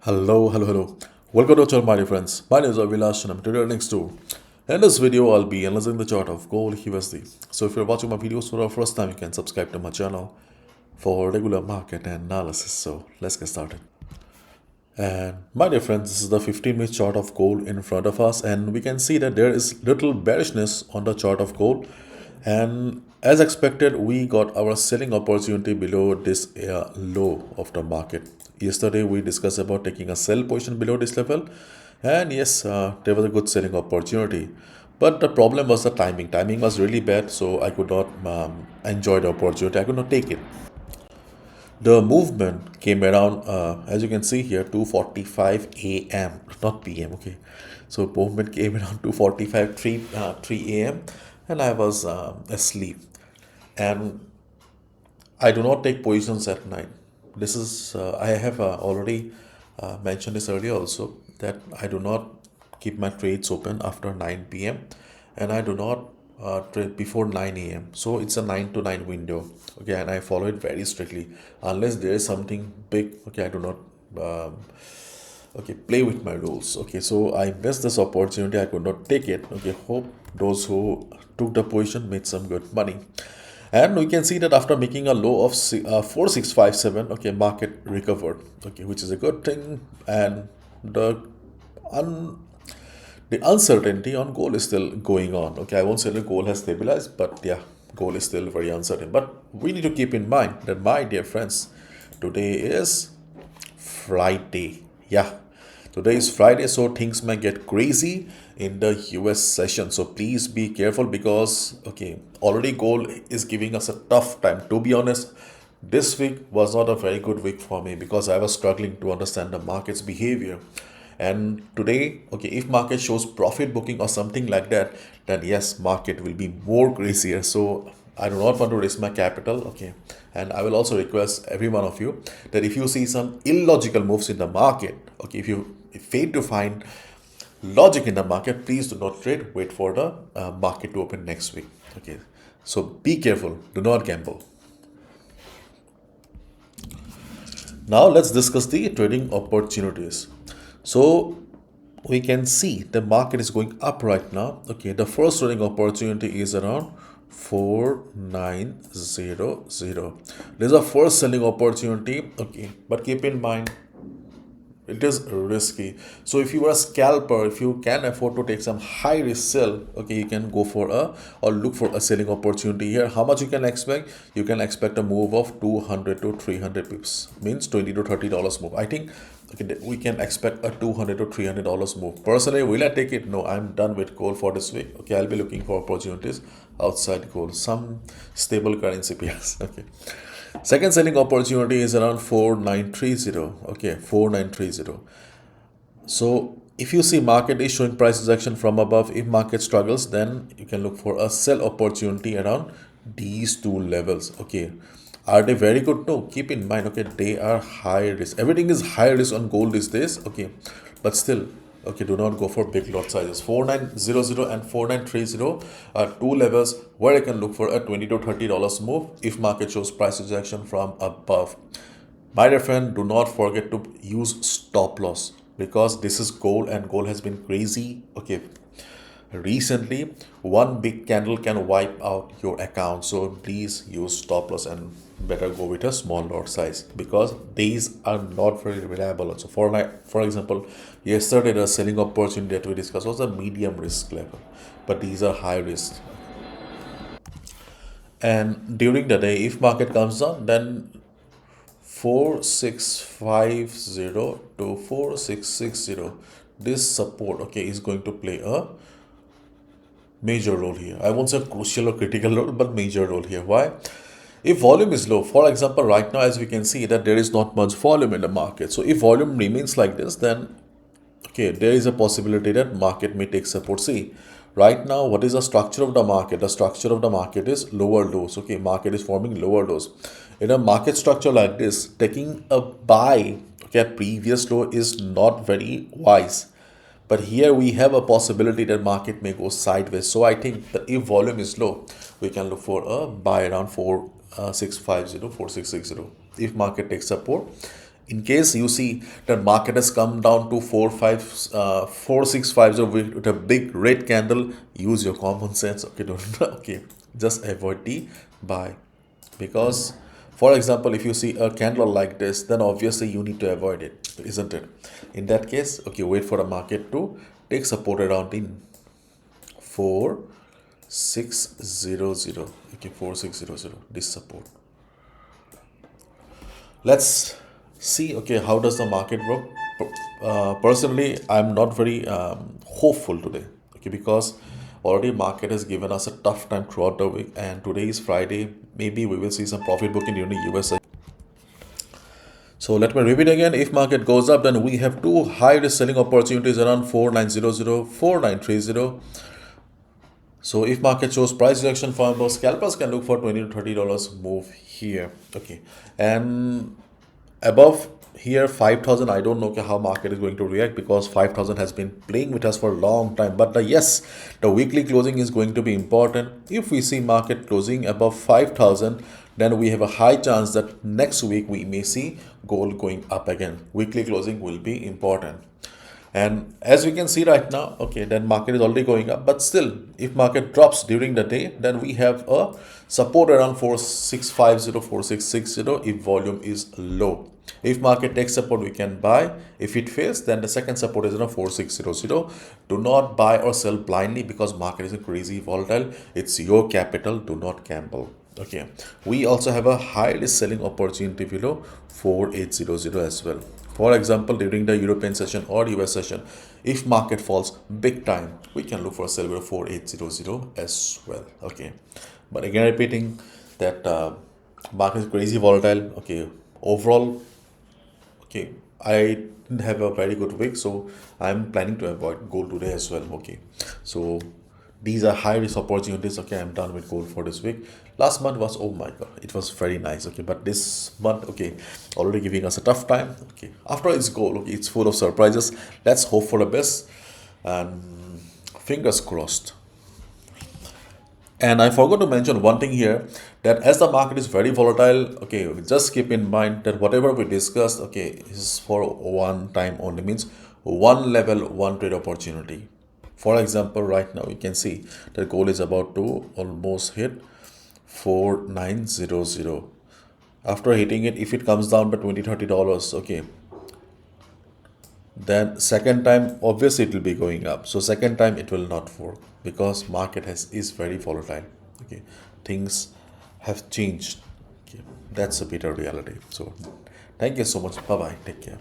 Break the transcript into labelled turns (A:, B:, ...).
A: Hello. Welcome to our channel, my dear friends. My name is Avilash and I'm today next to. In this video, I'll be analyzing the chart of gold USD. So if you're watching my videos for the first time, you can subscribe to my channel for regular market analysis. So let's get started. And my dear friends, this is the 15-minute chart of gold in front of us, and we can see that there is little bearishness on the chart of gold. And as expected, we got our selling opportunity below this low of the market. Yesterday, we discussed about taking a sell position below this level, and yes, there was a good selling opportunity. But the problem was the timing. Timing was really bad, so I could not enjoy the opportunity. I could not take it. The movement came around, as you can see here, 2:45 a.m. not p.m. Okay, so movement came around 2:45 3 a.m. and I was asleep, and I do not take positions at night. This is I have already mentioned this earlier also that I do not keep my trades open after 9 p.m. and I do not trade before 9 a.m. So it's a 9 to 9 window. Okay, and I follow it very strictly unless there is something big. Okay, I do not play with my rules. Okay, so I missed this opportunity. I could not take it. Okay, hope those who took the position made some good money. And we can see that after making a low of 4657, okay, market recovered, okay, which is a good thing. And the un the uncertainty on gold is still going on. Okay, I won't say the gold has stabilized, but yeah, gold is still very uncertain. But we need to keep in mind that, my dear friends, today is Friday. Yeah, today is Friday, so things might get crazy in the US session. So please be careful because, okay, already gold is giving us a tough time. To be honest, this week was not a very good week for me because I was struggling to understand the market's behavior. And today, okay, if market shows profit booking or something like that, then yes, market will be more crazier. So I do not want to risk my capital. Okay, and I will also request every one of you that if you see some illogical moves in the market, okay, if you fail to find logic in the market, please do not trade. Wait for the market to open next week. Okay, so be careful. Do not gamble. Now let's discuss the trading opportunities. So we can see the market is going up right now. Okay, the first trading opportunity is around 4900. There's a first selling opportunity. Okay, but keep in mind it is risky. So if you are a scalper, if you can afford to take some high risk sell, okay, you can go for a or look for a selling opportunity here. How much you can expect? You can expect a move of 200 to 300 pips, means 20 to $30 move. I think, okay, we can expect a 200 to $300 move. Personally, will I take it? No, I'm done with gold for this week. Okay, I'll be looking for opportunities outside gold, some stable currency pairs. Okay, second selling opportunity is around 4930. Okay, 4930. So if you see market is showing price rejection from above, if market struggles, then you can look for a sell opportunity around these two levels. Okay, are they very good? No, keep in mind, okay, they are high risk. Everything is high risk on gold these days. Okay, but still, okay, do not go for big lot sizes. 4900 and 4930 are two levels where I can look for a 20 to $30 move if market shows price rejection from above. My dear friend, do not forget to use stop loss because this is gold and gold has been crazy. Okay, recently one big candle can wipe out your account, so please use stop loss and better go with a small lot size because these are not very reliable. Also, for example, yesterday the selling opportunity that we discussed was a medium risk level, but these are high risk. And during the day, if market comes down, then 4650 to 4660, this support, okay, is going to play a major role here. I won't say crucial or critical role, but major role here. Why? If volume is low, for example, right now, as we can see that there is not much volume in the market. So if volume remains like this, then okay, there is a possibility that market may take support. See, right now, what is the structure of the market? The structure of the market is lower lows. Okay, market is forming lower lows. In a market structure like this, taking a buy, okay, at previous low is not very wise. But here we have a possibility that market may go sideways. So I think that if volume is low, we can look for a buy around 4650, 4660. If market takes support, In case you see that market has come down to 465 with a big red candle, use your common sense. Okay, don't okay, just avoid the buy, because for example, if you see a candle like this, then obviously you need to avoid it, isn't it? In that case, okay, wait for the market to take support around in 4600. Okay, 4600, this support. Let's see, okay, how does the market work. Personally, I'm not very hopeful today, okay, because already market has given us a tough time throughout the week, and today is Friday. Maybe we will see some profit booking during the USA. So let me repeat again. If market goes up, then we have two high risk selling opportunities around 4900, 4930. So if market shows price reaction, for those scalpers can look for $20 to $30 move here. Okay, and above here 5000, I don't know how market is going to react, because 5000 has been playing with us for a long time. But yes, the weekly closing is going to be important. If we see market closing above 5000, then we have a high chance that next week we may see gold going up again. Weekly closing will be important. And as we can see right now, okay, then market is already going up, but still if market drops during the day, then we have a support around 4650, 4660 if volume is low. If market takes support, we can buy. If it fails, then the second support is around 4600. Do not buy or sell blindly, because market is crazy volatile. It's your capital, do not gamble. Okay, we also have a highly selling opportunity below 4800 as well. For example, during the European session or US session, if market falls big time, we can look for a sell below 4800 as well. Okay, but again repeating that market is crazy volatile. Okay, overall, okay, I didn't have a very good week, so I'm planning to avoid gold today as well. Okay, so these are high risk opportunities. Okay, I'm done with gold for this week. Last month was, oh my god, it was very nice. Okay, but this month, okay, already giving us a tough time. Okay, after it's gold, okay, it's full of surprises. Let's hope for the best, and fingers crossed. And I forgot to mention one thing here, that as the market is very volatile, okay, just keep in mind that whatever we discussed, okay, is for one time only, means one level, one trade opportunity. For example, right now you can see that gold is about to almost hit 4900. After hitting it, if it comes down by $20 to $30, okay, then second time obviously it will be going up. So second time it will not work, because market is very volatile. Okay, things have changed. Okay, that's a bitter reality. So thank you so much. Bye bye, take care.